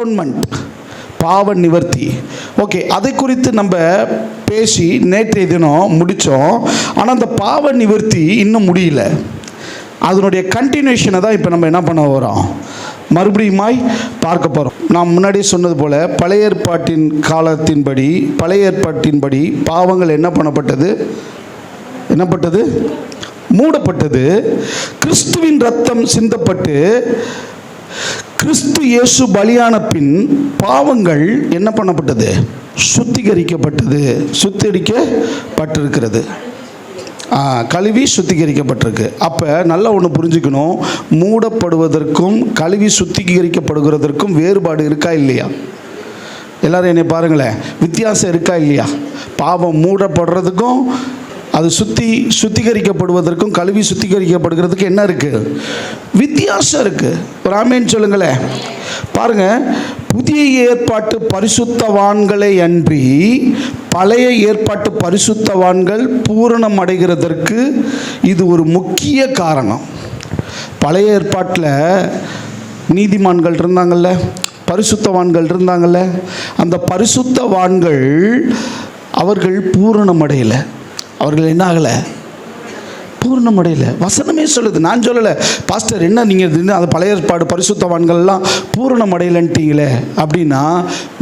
Atonement, பாவ நிவர்த்தி. Okay, அதை குறித்து நம்ம பேசி நேற்றைய தினம் முடித்தோம். ஆனால் அந்த பாவ நிவர்த்தி இன்னும் முடியல. அதனுடைய கண்டினியூஷனை தான் இப்போ நம்ம என்ன பண்ண வரோம், மறுபடியுமாய் பார்க்க போகிறோம். நான் முன்னாடியே சொன்னது போல் பழைய ஏற்பாட்டின் காலத்தின்படி, பழைய ஏற்பாட்டின்படி பாவங்கள் என்னப்பட்டது மூடப்பட்டது. கிறிஸ்துவின் ரத்தம் சிந்தப்பட்டு கிறிஸ்து இயேசு பலியான பின் பாவங்கள் என்ன பண்ணப்பட்டது, சுத்திகரிக்கப்பட்டிருக்கிறது. கழுவி சுத்திகரிக்கப்பட்டிருக்கு. அப்போ நல்லா ஒன்று புரிஞ்சுக்கணும், மூடப்படுவதற்கும் கழுவி சுத்திகரிக்கப்படுகிறதற்கும் வேறுபாடு இருக்கா இல்லையா? எல்லாரும் என்னை பாருங்களேன், வித்தியாசம் இருக்கா இல்லையா? பாவம் மூடப்படுறதுக்கும் அது சுத்திகரிக்கப்படுவதற்கும் கழுவி சுத்திகரிக்கப்படுகிறதுக்கு என்ன இருக்குது, வித்தியாசம் இருக்குது. ஒரு ஆமேன் சொல்லுங்களேன். பாருங்கள், புதிய ஏற்பாட்டு பரிசுத்தவான்களை அன்றி பழைய ஏற்பாட்டு பரிசுத்தவான்கள் பூரணம் அடைகிறதற்கு இது ஒரு முக்கிய காரணம். பழைய ஏற்பாட்டில் நீதிமான்கள் இருந்தாங்கள்ல, பரிசுத்தவான்கள் இருந்தாங்கள்ல, அந்த பரிசுத்தவான்கள் அவர்கள் பூரணம் அடையலை. அவர்கள் என்ன ஆகலை, பூர்ணமடையில். வசனமே சொல்லுது, நான் சொல்லலை. பாஸ்டர் என்ன நீங்கள் அது பழைய ஏற்பாடு பரிசுத்தவான்கள்லாம் பூரணமடையலன்ட்டீங்களே அப்படின்னா,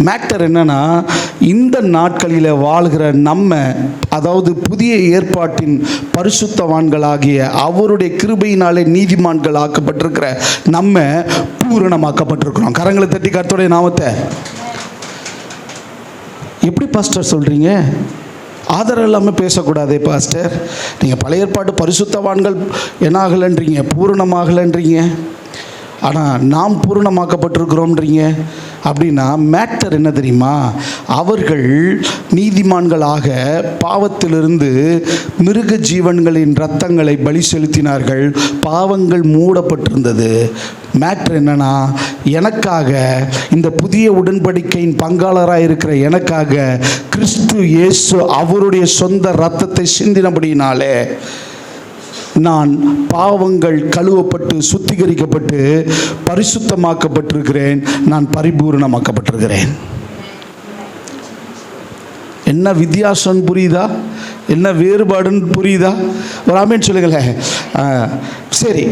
மேட்டர் என்னன்னா, இந்த நாட்களில் வாழ்கிற நம்ம, அதாவது புதிய ஏற்பாட்டின் பரிசுத்தவான்களாகிய அவருடைய கிருபையினாலே நீதிமான்கள் ஆக்கப்பட்டிருக்கிற நம்ம பூரணமாக்கப்பட்டிருக்கிறோம். கரங்களை தட்டி கர்த்தருடைய நாமத்தை. எப்படி பாஸ்டர் சொல்கிறீங்க? ஆதரவு இல்லாமல் பேசக்கூடாதே பாஸ்டர். நீங்கள் பழைய ஏற்பாட்டு பரிசுத்தவான்கள் என்ன ஆகலைன்றீங்க, பூரணமாகலைன்றீங்க, ஆனால் நாம் பூரணமாக்கப்பட்டிருக்கிறோம்ன்றீங்க. அப்படின்னா மேட்டர் என்ன தெரியுமா? அவர்கள் நீதிமான்களாக பாவத்திலிருந்து மிருக ஜீவன்களின் இரத்தங்களை பலி செலுத்தினார்கள். பாவங்கள் மூடப்பட்டிருந்தது. மேட்டர் என்னன்னா, எனக்காக, இந்த புதிய உடன்படிக்கையின் பங்காளராக இருக்கிற எனக்காக கிறிஸ்து இயேசு அவருடைய சொந்த இரத்தத்தை சிந்தினபடியினாலே நான் பாவங்கள் கழுவப்பட்டு சுத்திகரிக்கப்பட்டு பரிசுத்தமாக்கப்பட்டிருக்கிறேன். நான் பரிபூரணமாக்கப்பட்டிருக்கிறேன். என்ன வித்தியாசம் புரியுதா? என்ன வேறுபாடுன்னு புரியுதா? ஒரு ஆமென் சொல்லுங்களேன். சரி,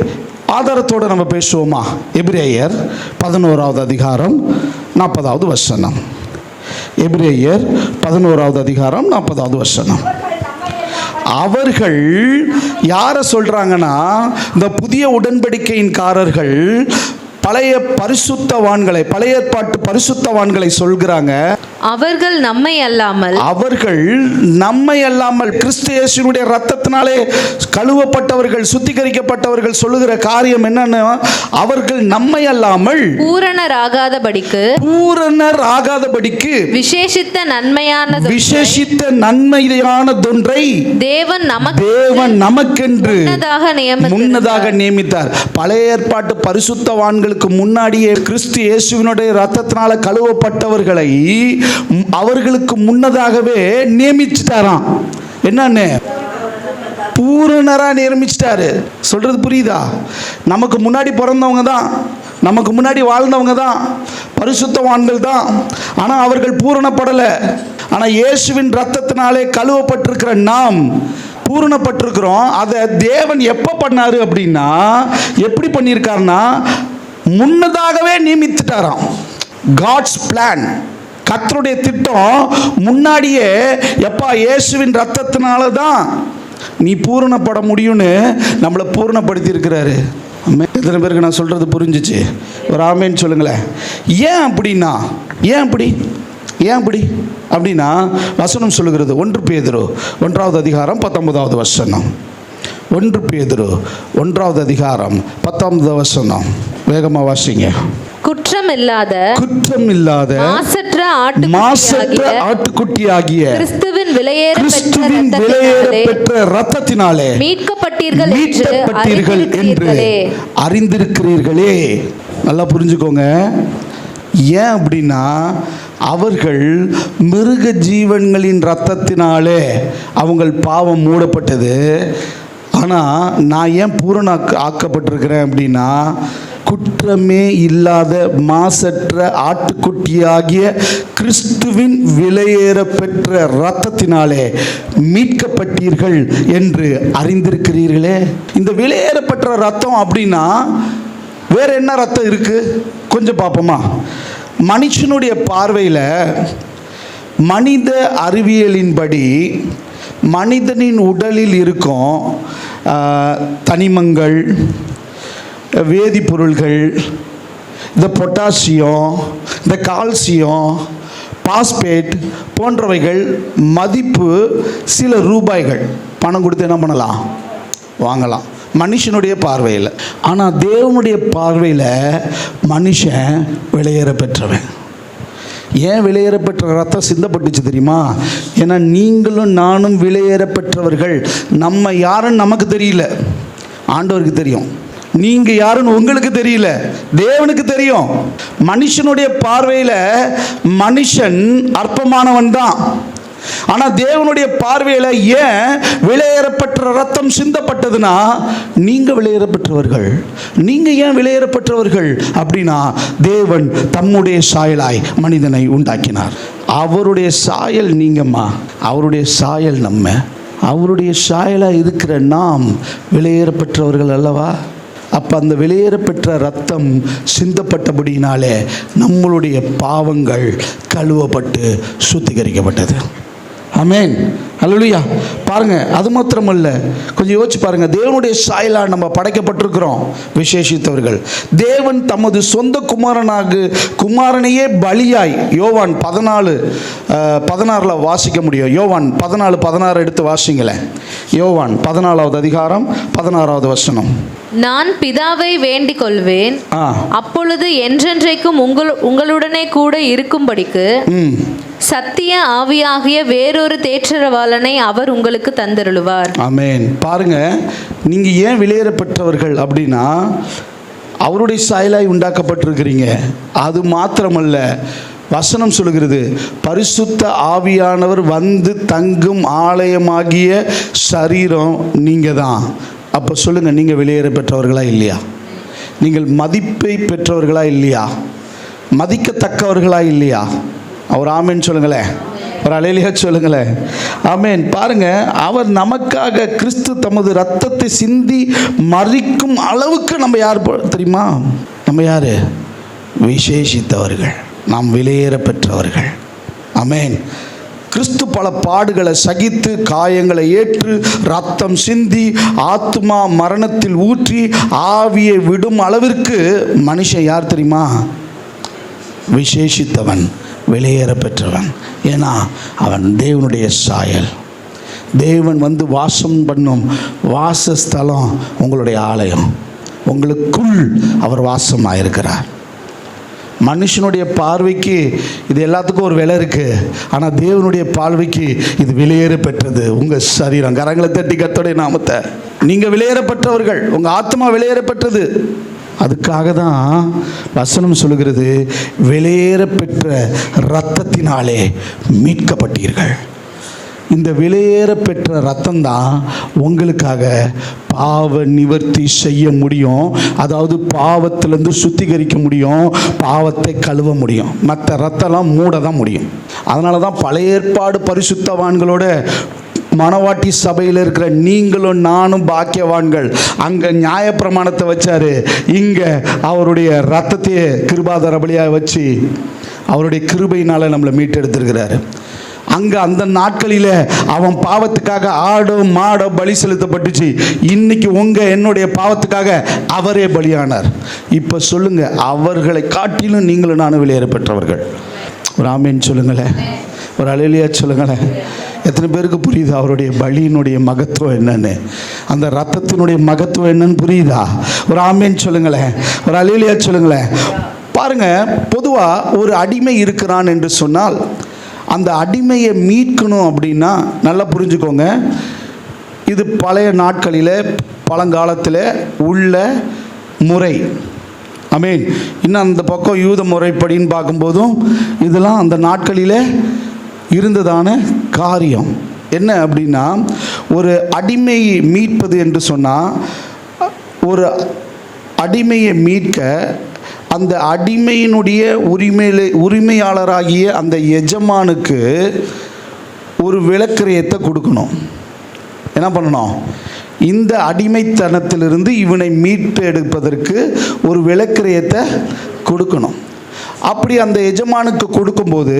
ஆதாரத்தோடு நம்ம பேசுவோமா? எபிரேயர் 11வது அதிகாரம் 40வது வசனம். எபிரேயர் 11வது அதிகாரம் 40வது வசனம். அவர்கள் யாரை சொல்றாங்கன்னா, இந்த புதிய உடன்படிக்கையின்காரர்கள் பழைய பரிசுத்தவான்களை, பழைய ஏற்பாட்டு பரிசுத்தவான்களை சொல்கிறாங்க. அவர்கள் நம்மை அல்லாமல் கிறிஸ்து இயேசுவினுடைய இரத்தத்தினாலே கழுவப்பட்டவர்கள், சுத்திகரிக்கப்பட்டவர்கள் சொல்லுகிற காரியம் என்னன்னா, அவர்கள் நம்மை அல்லாமல் பூரணராகாதபடிக்கு விசேஷித்த நன்மையானதொன்றை தேவன் நமக்கென்று முன்னதாக நியமித்தார். பழைய ஏற்பாட்டு பரிசுத்தவான்களுக்கு முன்னாடியே கிறிஸ்து இயேசுவினுடைய இரத்தத்தினால கழுவப்பட்டவர்களை அவர்களுக்கு முன்னதாகவே நியமிச்சிட்டாராம். என்னன்னு? பூரணரா நியமிச்சிட்டாரு. சொல்றது புரியுதா? நமக்கு முன்னாடி பிறந்தவங்க தான், நமக்கு முன்னாடி வாழ்ந்தவங்க தான், பரிசுத்தவான்கள் தான். ஆனால் அவர்கள் பூரணப்படலை. ஆனால் இயேசுவின் இரத்தத்தினாலே கழுவப்பட்டிருக்கிற நாம் பூரணப்பட்டிருக்கிறோம். அதை தேவன் எப்போ பண்ணாரு அப்படின்னா, எப்படி பண்ணியிருக்காருன்னா, முன்னதாகவே நியமித்துட்டாராம். காட்ஸ் பிளான், கர்த்தருடைய திட்டம் முன்னாடியே, எப்பா இயேசுவின் இரத்தத்தினால தான் நீ பூரணப்பட முடியும்னு நம்மளை பூரணப்படுத்தி இருக்கிறாரு. எத்தனை பேருக்கு நான் சொல்கிறது புரிஞ்சிச்சு? ஒரு ஆமேன்னு சொல்லுங்களேன். ஏன் அப்படி அப்படின்னா, வசனம் சொல்லுகிறது 1 பேதுரு 1வது அதிகாரம் 19வது வசனம். 1 பேதுரு 1வது அதிகாரம் 19வது வசனம். வேகமாக வாசிங்க. குற்றமில்லாத மாசற்ற ஆட்டுக்குட்டியாகிய கிறிஸ்துவின் விலையேற பெற்ற இரத்தத்தினாலே மீட்கப்பட்டீர்கள் என்று அறிந்திருக்கிறீர்களே. நல்லா புரிஞ்சுக்கோங்க. ஏன் அப்படின்னா, அவர்கள் மிருக ஜீவன்களின் இரத்தத்தினாலே அவங்கள் பாவம் மூடப்பட்டது. ஆனால் நான் ஏன் பூரண ஆக்கப்பட்டிருக்கிறேன் அப்படின்னா, குற்றமே இல்லாத மாசற்ற ஆட்டுக்குட்டியாகிய கிறிஸ்துவின் விலையேற பெற்ற இரத்தத்தினாலே மீட்கப்பட்டீர்கள் என்று அறிந்திருக்கிறீர்களே. இந்த விலையேறப்பெற்ற இரத்தம் அப்படின்னா வேற என்ன ரத்தம் இருக்கு? கொஞ்சம் பார்ப்போமா? மனுஷனுடைய பார்வையில், மனித அறிவியலின்படி மனிதனின் உடலில் இருக்கும் தனிமங்கள், வேதிப்பொருள்கள், இந்த பொட்டாசியம், இந்த கால்சியம், பாஸ்பேட் போன்றவைகள் மதிப்பு சில ரூபாய்கள். பணம் கொடுத்து என்ன பண்ணலாம்? வாங்கலாம், மனுஷனுடைய பார்வையில். ஆனால் தேவனுடைய பார்வையில் மனுஷன் விலையேற பெற்றவன். ஏன் விலையேற பெற்ற ரத்தம் சிந்தப்பட்டுச்சு தெரியுமா? ஏன்னா நீங்களும் நானும் விலையேற பெற்றவர்கள். நம்ம யாருன்னு நமக்கு தெரியல, ஆண்டவருக்கு தெரியும். நீங்கள் யாருன்னு உங்களுக்கு தெரியல, தேவனுக்கு தெரியும். மனுஷனுடைய பார்வையில் மனுஷன் அற்பமானவன் தான். ஆனால் தேவனுடைய பார்வையில் ஏன் விலையேறப்பட்ட ரத்தம் சிந்தப்பட்டதுன்னா, நீங்கள் விலையேறப்பட்டவர்கள். நீங்கள் ஏன் விலையேறப்பட்டவர்கள் அப்படின்னா, தேவன் தம்முடைய சாயலாய் மனிதனை உண்டாக்கினார். அவருடைய சாயல் நீங்கம்மா, அவருடைய சாயல் நம்ம. அவருடைய சாயலாக இருக்கிற நாம் விலையேறப்பட்டவர்கள் அல்லவா? அப்போ அந்த விலையேறப்பெற்ற ரத்தம் சிந்தப்பட்டபடியினாலே நம்மளுடைய பாவங்கள் கழுவப்பட்டு சுத்திகரிக்கப்பட்டது. ஆமென், அல்லேலூயா. பாருங்க, அது மாத்திரமல்ல, கொஞ்சம் யோசிச்சு பாருங்க. தேவனுடைய சாயலாக நம்ம படைக்கப்பட்டிருக்கிறோம், விசேஷித்தவர்கள். தேவன் தமது சொந்த குமாரனையே பலியாய், யோவான் 14:16 வாசிக்க முடியும். யோவான் 14:16 எடுத்து வாசிங்களேன். யோவான் 14வது அதிகாரம் 16வது வசனம். நான் பிதாவை வேண்டிக் கொள்வேன், அப்பொழுது என்றென்றைக்கும் உங்களுடனே கூட இருக்கும்படிக்கு சத்திய ஆவியாகிய வேறொரு தேற்றரவாளனை அவர் உங்களுக்கு தந்தருளுவார். ஆமென். பாருங்க, நீங்க ஏன் விலையேறப்பட்டவர்கள் அப்படின்னா, அவருடைய சாயலாய் உண்டாக்கப்பட்டிருக்கிறீங்க. அது மாத்திரமல்ல, வசனம் சொல்லுகிறது, பரிசுத்த ஆவியானவர் வந்து தங்கும் ஆலயமாகிய சரீரம் நீங்க தான். அப்போ சொல்லுங்க, நீங்கள் வெளியேற பெற்றவர்களா இல்லையா? நீங்கள் மதிப்பை பெற்றவர்களா இல்லையா? மதிக்கத்தக்கவர்களா இல்லையா? அவர் ஆமேன் சொல்லுங்களேன், ஒரு அலையிலேயே சொல்லுங்களேன். ஆமேன். பாருங்க, அவர் நமக்காக கிறிஸ்து தமது ரத்தத்தை சிந்தி மறிக்கும் அளவுக்கு நம்ம யார் தெரியுமா? நம்ம யாரு? விசேஷித்தவர்கள், நாம் விலையேற பெற்றவர்கள். ஆமேன். கிறிஸ்து பல பாடுகளை சகித்து, காயங்களை ஏற்று, ரத்தம் சிந்தி, ஆத்மா மரணத்தில் ஊற்றி ஆவியை விடும் அளவிற்கு மனுஷன் யார் தெரியுமா? விசேஷித்தவன், வெளியேற பெற்றவன். ஏன்னா அவன் தேவனுடைய சாயல். தேவன் வந்து வாசம் பண்ணும் வாசஸ்தலம் உங்களுடைய ஆலயம். உங்களுக்குள் அவர் வாசமாயிருக்கிறார். மனுஷனுடைய பார்வைக்கு இது எல்லாத்துக்கும் ஒரு விலை இருக்குது. ஆனால் தேவனுடைய பார்வைக்கு இது விலையேற பெற்றது உங்கள் சரீரம். கரங்களை தட்டி கர்த்தருடைய நாமத்தை. நீங்கள் விலையேறப்பட்டவர்கள், உங்கள் ஆத்மா விலையேறப்பட்டது. அதுக்காக தான் வசனம் சொல்லுகிறது, விலையேற பெற்ற இரத்தத்தினாலே மீட்கப்பட்டீர்கள். இந்த விலையேற பெற்ற ரத்தம் தான் உங்களுக்காக பாவ நிவர்த்தி செய்ய முடியும். அதாவது பாவத்திலேருந்து சுத்திகரிக்க முடியும், பாவத்தை கழுவ முடியும். மற்ற ரத்தம்லாம் மூட தான் முடியும். அதனால தான் பழைய ஏற்பாடு பரிசுத்தவான்களோட மணவாட்டி சபையில் இருக்கிற நீங்களும் நானும் பாக்கியவான்கள். அங்கே நியாயப்பிரமாணத்தை வச்சாரு, இங்கே அவருடைய ரத்தத்தையே கிருபாதார பலியாக வச்சு அவருடைய கிருபையினால் நம்மளை மீட்டெடுத்திருக்கிறாரு. அங்கே அந்த நாட்களில் அவன் பாவத்துக்காக ஆடோ மாடோ பலி செலுத்தப்பட்டுச்சு. இன்னைக்கு என்னுடைய பாவத்துக்காக அவரே பலியானார். இப்போ சொல்லுங்க, அவர்களை காட்டிலும் நீங்களும் நானும் வெளியேற பெற்றவர்கள். ஒரு ஆமேன் சொல்லுங்களேன், ஒரு அல்லேலூயா சொல்லுங்களேன். எத்தனை பேருக்கு புரியுதா அவருடைய பலியினுடைய மகத்துவம் என்னன்னு? அந்த ரத்தத்தினுடைய மகத்துவம் என்னன்னு புரியுதா? ஒரு ஆமேன் சொல்லுங்களேன், ஒரு அல்லேலூயா சொல்லுங்களேன். பாருங்க, பொதுவாக ஒரு அடிமை இருக்கிறான் என்று சொன்னால், அந்த அடிமையை மீட்கணும் அப்படின்னா நல்லா புரிஞ்சுக்கோங்க, இது பழைய நாட்களில் பழங்காலத்தில் உள்ள முறை. ஆமென். இன்னும் அந்த பக்கம் யூத முறைப்படின்னு பார்க்கும்போதும் இதெல்லாம் அந்த நாட்களில் இருந்ததான காரியம். என்ன அப்படின்னா, ஒரு அடிமை மீட்பது என்று சொன்னால், ஒரு அடிமையை மீட்க அந்த அடிமையினுடைய உரிமையாளராகிய அந்த எஜமானுக்கு ஒரு விலக்கிரயத்தை கொடுக்கணும். என்ன பண்ணணும்? இந்த அடிமைத்தனத்திலிருந்து இவனை மீட்டு எடுப்பதற்கு ஒரு விலக்கிரயத்தை கொடுக்கணும். அப்படி அந்த எஜமானுக்கு கொடுக்கும்போது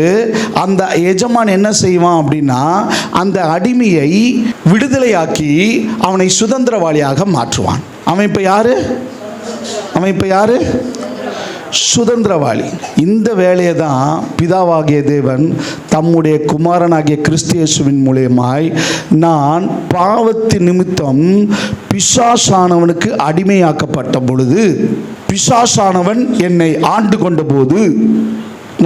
அந்த எஜமான் என்ன செய்வான் அப்படின்னா, அந்த அடிமையை விடுதலையாக்கி அவனை சுதந்திரவாளியாக மாற்றுவான். அவன் இப்போ யாரு? சுதந்திரவாளி. இந்த வேலையை தான் பிதாவாகிய தேவன் தம்முடைய குமாரனாகிய கிறிஸ்து இயேசுவின் மூலமாய், நான் பாவத்தின் நிமித்தம் பிசாசானவனுக்கு அடிமையாக்கப்பட்ட பொழுது, பிசாசானவன் என்னை ஆண்டு கொண்ட போது,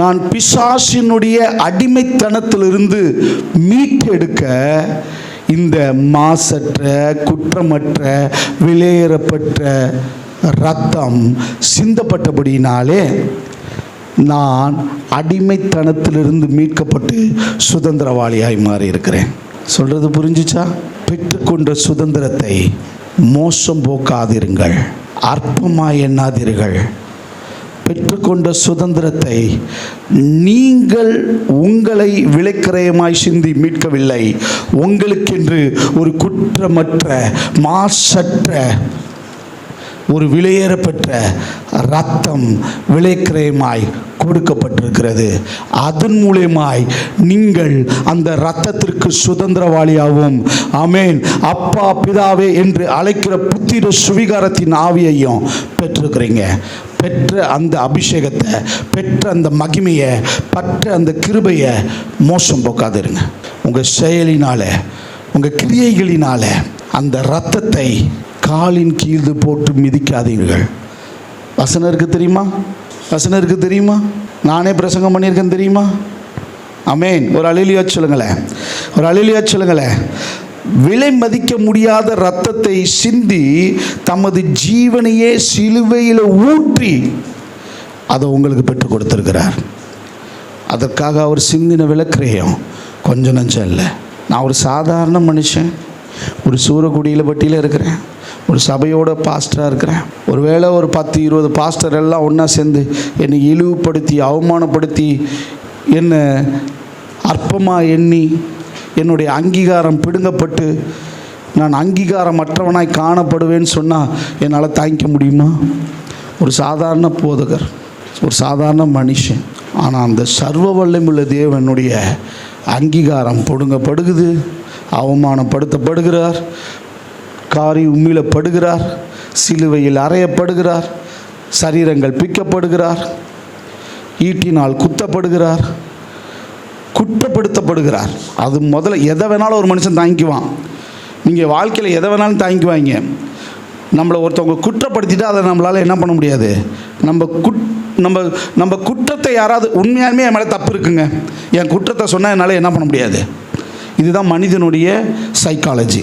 நான் பிசாசினுடைய அடிமைத்தனத்திலிருந்து மீட்டெடுக்க இந்த மாசற்ற குற்றமற்ற விலையேறப்பட்ட இரத்தம் சிந்தப்பட்டபடியினாலே நான் அடிமைத்தனத்திலிருந்து மீட்கப்பட்டு சுதந்திரவாளியாய் மாறி இருக்கிறேன். சொல்றது புரிஞ்சுச்சா? பெற்றுக்கொண்ட சுதந்திரத்தை மோசம் போக்காதீர்கள், அற்பமாய் எண்ணாதீர்கள். பெற்றுக்கொண்ட சுதந்திரத்தை நீங்கள் உங்களை விலைக்கிரயமாய் சிந்தி மீட்கவில்லை. உங்களுக்கென்று ஒரு குற்றமற்ற மாசற்ற ஒரு விலையேறப்பட்ட இரத்தம் விலைக்கிரயமாய் கொடுக்கப்பட்டிருக்கிறது. அதன் மூலமாய் நீங்கள் அந்த இரத்தத்திற்கு சுதந்திரவாளியாகவும், ஆமேன், அப்பா பிதாவே என்று அழைக்கிற புத்திர சுவிகாரத்தின் ஆவியையும் பெற்றிருக்கிறீங்க. பெற்ற அந்த அபிஷேகத்தை, பெற்ற அந்த மகிமையை, பெற்ற அந்த கிருபையை மோசம் போக்காதிருங்க. உங்கள் செயலினால, உங்கள் கிரியைகளினால அந்த இரத்தத்தை காலின் கீழ் போட்டு மிதிக்காதீர்கள். வசனம் இருக்கு தெரியுமா? நானே பிரசங்கம் பண்ணியிருக்கேன் தெரியுமா? ஆமென். ஒரு அல்லேலூயா சொல்லுங்களேன். விலை மதிக்க முடியாத இரத்தத்தை சிந்தி தமது ஜீவனையே சிலுவையில் ஊற்றி அதை உங்களுக்கு பெற்றுக் கொடுத்திருக்கிறார். அதற்காக அவர் சிந்தின விலைக்கிரயம் கொஞ்சம் நஞ்சம் இல்லை. நான் ஒரு சாதாரண மனுஷன், ஒரு சூரக்குடியில் பட்டியில் இருக்கிறேன், ஒரு சபையோட பாஸ்டராக இருக்கிறேன். ஒருவேளை ஒரு 10-20 பாஸ்டர் எல்லாம் ஒன்றா சேர்ந்து என்னை இழிவுபடுத்தி அவமானப்படுத்தி என்னை அற்பமாக எண்ணி என்னுடைய அங்கீகாரம் பிடுங்கப்பட்டு நான் அங்கீகாரமற்றவனாய் காணப்படுவேன்னு சொன்னால் என்னால் தாங்கிக்க முடியுமா? ஒரு சாதாரண போதகர், ஒரு சாதாரண மனுஷன். ஆனால் அந்த சர்வ வல்லமையுள்ள தேவனுடைய அங்கீகாரம் பிடுங்கப்படுகிறது, அவமானப்படுத்தப்படுகிறார், காரி உம்மிலப்படுகிறார், சிலுவையில் அறையப்படுகிறார், சரீரங்கள் பிக்கப்படுகிறார், ஈட்டினால் குத்தப்படுகிறார், குற்றப்படுத்தப்படுகிறார். அது முதல்ல எதை வேணாலும் ஒரு மனுஷன் தாங்கிக்குவான். நீங்கள் வாழ்க்கையில் எதை வேணாலும் தாங்கிக்குவாங்க. நம்மளை ஒருத்தவங்க குற்றப்படுத்திட்டு அதை நம்மளால் என்ன பண்ண முடியாது. நம்ம குற்றத்தை யாராவது உண்மையாலுமே என் மேலே தப்பு இருக்குங்க, என் குற்றத்தை சொன்னால் என்னால் என்ன பண்ண முடியாது. இதுதான் மனிதனுடைய சைக்காலஜி.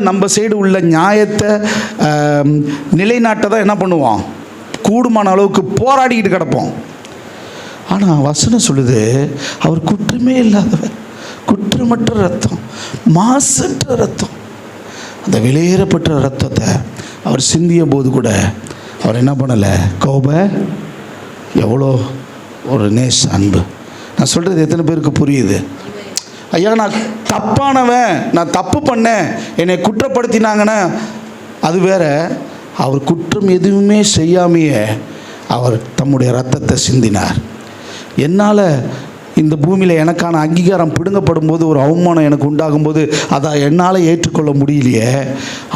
நம்ம சைடு உள்ள நியாயத்தை நிலைநாட்ட தான் என்ன பண்ணுவோம், கூடுமான அளவுக்கு போராடிக்கிட்டு கிடப்போம். ஆனால் வசனம் சொல்லுது, அவர் குற்றமே இல்லாதவர், குற்றமற்ற ரத்தம், மாசற்ற ரத்தம், அந்த வெளியேறப்பட்ட ரத்தத்தை அவர் சிந்திய போது கூட அவர் என்ன பண்ணலை, எவ்வளோ ஒரு நேச அன்பு. நான் சொல்கிறது எத்தனை பேருக்கு புரியுது? ஐயா, நான் தப்பானவன், நான் தப்பு பண்ணேன், என்னை குற்றப்படுத்தினாங்கன்னா அது வேற. அவர் குற்றம் எதுவுமே செய்யாமையே அவர் தம்முடைய ரத்தத்தை சிந்தினார். என்னால் இந்த பூமியில் எனக்கான அங்கீகாரம் பிடுங்கப்படும் போது, ஒரு அவமானம் எனக்கு உண்டாகும்போது அதை என்னால் ஏற்றுக்கொள்ள முடியலையே.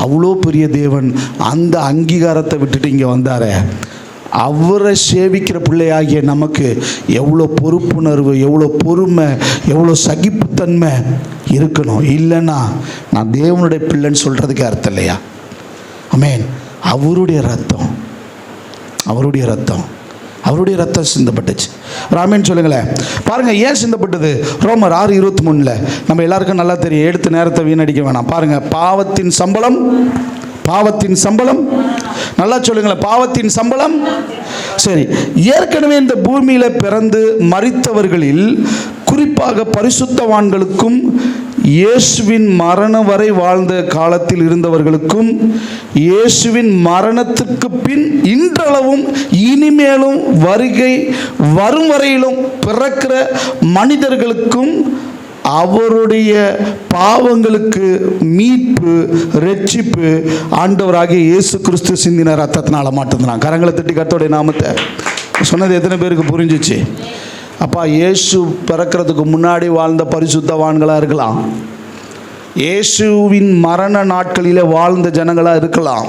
அவ்வளோ பெரிய தேவன் அந்த அங்கீகாரத்தை விட்டுட்டு இங்கே வந்தார். அவரை சேவிக்கிற பிள்ளையாகிய நமக்கு எவ்வளோ பொறுப்புணர்வு, எவ்வளோ பொறுமை, எவ்வளோ சகிப்புத்தன்மை இருக்கணும். இல்லைன்னா நான் தேவனுடைய பிள்ளைன்னு சொல்கிறதுக்கு அர்த்தம் இல்லையா? ஆமென். அவருடைய ரத்தம் சிந்தப்பட்டுச்சு. ஆமென் சொல்லுங்களேன். பாருங்கள், ஏன் சிந்தப்பட்டது? ரோமர் 6:23 நம்ம எல்லாருக்கும் நல்லா தெரியும், எடுத்து நேரத்தை வீணடிக்க வேணாம். பாருங்கள், பாவத்தின் சம்பளம் நல்லா சொல்லுங்களேன், பாவத்தின் சம்பளம். சரி, ஏற்கனவே இந்த பூமியில் பிறந்து மரித்தவர்களில் குறிப்பாக பரிசுத்தவான்களுக்கும் இயேசுவின் மரணம் வரை வாழ்ந்த காலத்தில் இருந்தவர்களுக்கும் இயேசுவின் மரணத்துக்கு பின் இன்றளவும் இனிமேலும் வரும் வரையிலும் பிறக்கிற மனிதர்களுக்கும் அவருடைய பாவங்களுக்கு மீட்பு ரட்சிப்பு ஆண்டவராகிய இயேசு கிறிஸ்து சிந்தின ரத்தத்தினால மட்டும்தான். கரங்களை தட்டி கர்த்தருடைய நாமத்தை சொன்னது எத்தனை பேருக்கு புரிஞ்சிச்சு? அப்பா, இயேசு பிறக்கிறதுக்கு முன்னாடி வாழ்ந்த பரிசுத்தவான்களாக இருக்கலாம், இயேசுவின் மரண நாட்களில் வாழ்ந்த ஜனங்களாக இருக்கலாம்,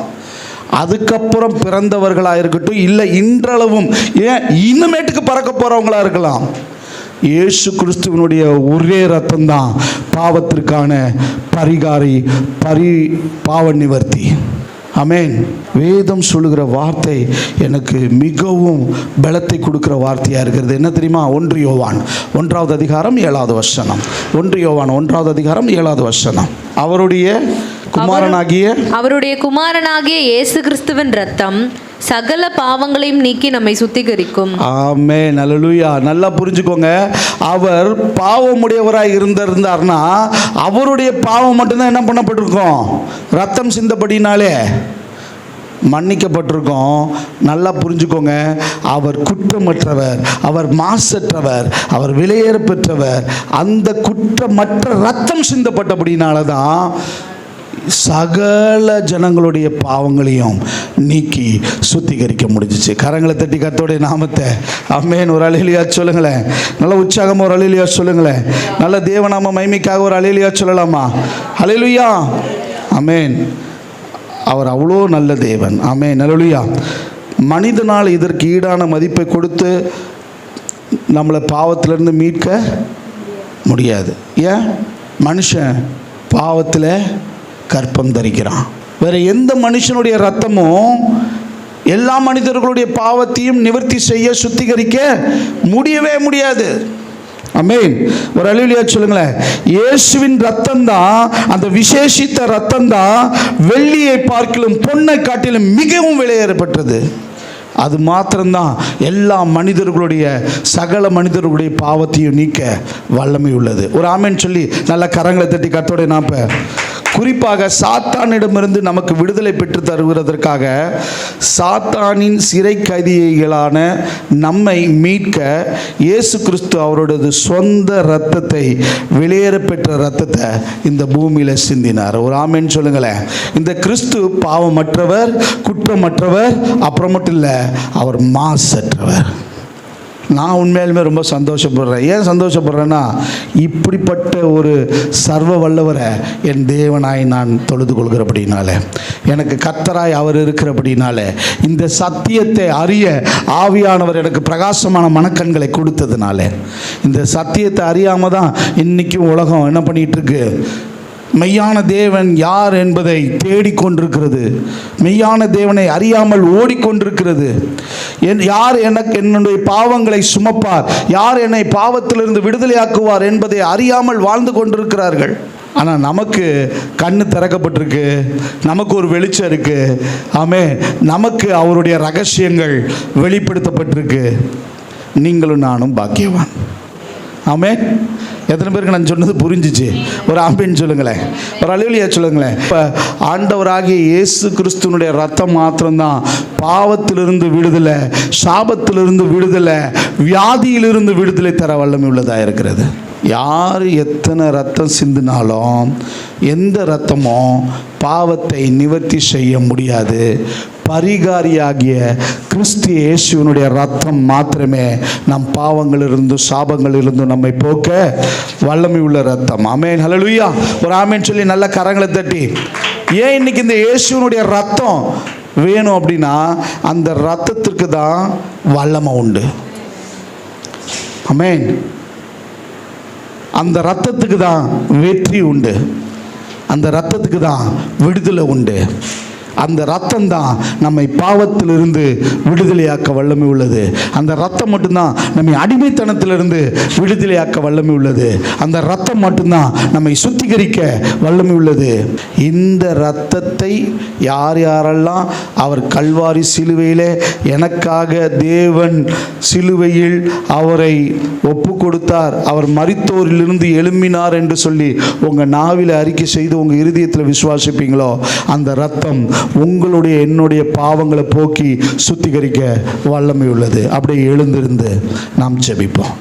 அதுக்கப்புறம் பிறந்தவர்களாக இருக்கட்டும், இல்லை இன்றளவும் ஏன் இன்னமேட்டுக்கு பறக்க போகிறவங்களா இருக்கலாம். இயேசு கிறிஸ்துவனுடைய ஒரே ரத்தம் தான் பாவத்திற்கான பாவ நிவர்த்தி. ஆமென். வேதம் சொல்லுகிற வார்த்தை எனக்கு மிகவும் பலத்தை கொடுக்கிற வார்த்தையாக இருக்கிறது. என்ன தெரியுமா? 1 யோவான் 1வது அதிகாரம் 7வது வசனம். 1 யோவான் 1வது அதிகாரம் 7வது வசனம். அவருடைய குமாரனாகிய இயேசு கிறிஸ்துவின் ரத்தம் சகல பாவங்களையும் நீக்கி நம்மை சுத்திகரிக்கும். ஆமென். அல்லேலூயா. நல்லா புரிஞ்சுக்கோங்க. அவர் பாவமுடையவராய் இருந்தார்னா அவருடைய பாவம் மட்டும்தான் என்ன பண்ணப்பட்டிருக்கும்? ரத்தம் சிந்தப்படினாலே மன்னிக்கப்பட்டிருக்கோம். நல்லா புரிஞ்சுக்கோங்க. அவர் குற்றமற்றவர், அவர் மாசற்றவர், அவர் விலையேற பெற்றவர். அந்த குற்றமற்ற ரத்தம் சிந்தப்பட்டபடினால தான் சகல ஜனங்களுடைய பாவங்களையும் நீக்கி சுத்திகரிக்க முடிஞ்சிச்சு. கரங்களை தட்டி கர்த்தருடைய நாமத்தை ஆமென் ஒரு அல்லேலூயா சொல்லுங்களேன். நல்ல உற்சாகமாக ஒரு அல்லேலூயா சொல்லுங்களேன். நல்ல தேவநாம மகிமைக்காக ஒரு அல்லேலூயா சொல்லலாமா? அல்லேலூயா. ஆமென். அவர் அவ்வளோ நல்ல தேவன். ஆமென். அல்லேலூயா. மனிதனால் இதற்கு ஈடான மதிப்பை கொடுத்து நம்மளை பாவத்திலிருந்து மீட்க முடியாது. ஏன்? மனுஷன் பாவத்தில் கற்பம் தரிக்கிறான். வேற எந்த மனுஷனுடைய ரத்தமும் எல்லா மனிதர்களுடைய பாவத்தையும் நிவர்த்தி செய்ய சுத்திகரிக்க முடியவே முடியாது. ஆமென். ஒரு அல்லேலூயா சொல்லுங்களேன். இயேசுவின் ரத்தம் தான், அந்த விசேஷித்த ரத்தம் தான் வெள்ளியை பார்க்கிலும் பொன்னை காட்டிலும் மிகவும் விலையேறப்பட்டது. அது மாத்திரம்தான் எல்லா மனிதர்களுடைய சகல மனிதர்களுடைய பாவத்தையும் நீக்க வல்லமை உள்ளது. ஒரு ஆமென் சொல்லி நல்ல கரங்களை தட்டி கர்த்தருடைய நாமத்தை குறிப்பாக சாத்தானிடமிருந்து நமக்கு விடுதலை பெற்று தருவதற்காக சாத்தானின் சிறை கைதிகளான நம்மை மீட்க இயேசு கிறிஸ்து அவருடைய சொந்த இரத்தத்தை வெளியேற பெற்ற இரத்தத்தை இந்த பூமியில் சிந்தினார். ஒரு ஆமென் சொல்லுங்களேன். இந்த கிறிஸ்து பாவமற்றவர், குற்றமற்றவர், அப்புறம் மட்டும் இல்லை, அவர் மாசற்றவர். நான் உண்மையிலுமே ரொம்ப சந்தோஷப்படுறேன். ஏன் சந்தோஷப்படுறேன்னா, இப்படிப்பட்ட ஒரு சர்வ வல்லவரை என் தேவனாய் நான் தொழுது கொள்கிறபடினால, எனக்கு கர்த்தராய் அவர் இருக்கிறபடினால, இந்த சத்தியத்தை அறிய ஆவியானவர் எனக்கு பிரகாசமான மனக்கண்களை கொடுத்ததுனால, இந்த சத்தியத்தை அறியாமல் தான் இன்றைக்கும் உலகம் என்ன பண்ணிகிட்டு இருக்கு? மெய்யான தேவன் யார் என்பதை தேடிக்கொண்டிருக்கிறது. மெய்யான தேவனை அறியாமல் ஓடிக்கொண்டிருக்கிறது. யார் எனக்கு என்னுடைய பாவங்களை சுமப்பார், யார் என்னை பாவத்திலிருந்து விடுதலையாக்குவார் என்பதை அறியாமல் வாழ்ந்து கொண்டிருக்கிறார்கள். ஆனால் நமக்கு கண்ணு திறக்கப்பட்டிருக்கு, நமக்கு ஒரு வெளிச்சம் இருக்கு. ஆமென். நமக்கு அவருடைய ரகசியங்கள் வெளிப்படுத்தப்பட்டிருக்கு. நீங்களும் நானும் பாக்கியவான். ஆமென். எத்தனை பேருக்கு நான் சொன்னது புரிஞ்சிச்சு? ஒரு ஆமென் சொல்லுங்களேன். ஒரு அல்லேலூயா சொல்லுங்களேன். இப்போ ஆண்டவராகிய இயேசு கிறிஸ்துவனுடைய ரத்தம் மாத்திரம்தான் பாவத்திலிருந்து விடுதலை, சாபத்திலிருந்து விடுதலை, வியாதியிலிருந்து விடுதலை தர வல்லமை உள்ளதாக இருக்கிறது. யார் எத்தனை ரத்தம் சிந்தினாலும் எந்த ரத்தமும் பாவத்தை நிவர்த்தி செய்ய முடியாது. பரிகாரியாகிய கிறிஸ்து இயேசுவினுடைய ரத்தம் மாத்திரமே நம் பாவங்களிலிருந்து சாபங்களிலிருந்து நம்மை போக்க வல்லமை உள்ள ரத்தம். ஆமென். ஹல்லேலூயா. ஒரு ஆமென் சொல்லி நல்ல கரங்களை தட்டி. ஏன் இன்னைக்கு இந்த இயேசுவினுடைய ரத்தம் வேணும் அப்படின்னா, அந்த ரத்தத்திற்கு தான் வல்லமை உண்டு. ஆமென். அந்த ரத்தத்துக்கு தான் வெற்றி உண்டு. அந்த ரத்தத்துக்கு தான் விடுதலை உண்டு. அந்த ரத்தம் தான் நம்மை பாவத்திலிருந்து விடுதலையாக்க வல்லமை உள்ளது. அந்த ரத்தம் மட்டும்தான் நம்மை அடிமைத்தனத்திலிருந்து விடுதலையாக்க வல்லமை உள்ளது. அந்த ரத்தம் மட்டும்தான் நம்மை சுத்திகரிக்க வல்லமை உள்ளது. இந்த இரத்தத்தை யார் யாரெல்லாம் அவர் கல்வாரி சிலுவையிலே எனக்காக தேவன் சிலுவையில் அவரை ஒப்பு கொடுத்தார், அவர் மரித்தோரிலிருந்து எழும்பினார் என்று சொல்லி உங்கள் நாவில் அறிக்கை செய்து உங்கள் இருதயத்தில் விசுவாசிப்பீங்களோ, அந்த இரத்தம் உங்களுடைய என்னுடைய பாவங்களை போக்கி சுத்திகரிக்க வல்லமை உள்ளது. அப்படியே எழுந்திருந்து நாம் ஜெபிப்போம்.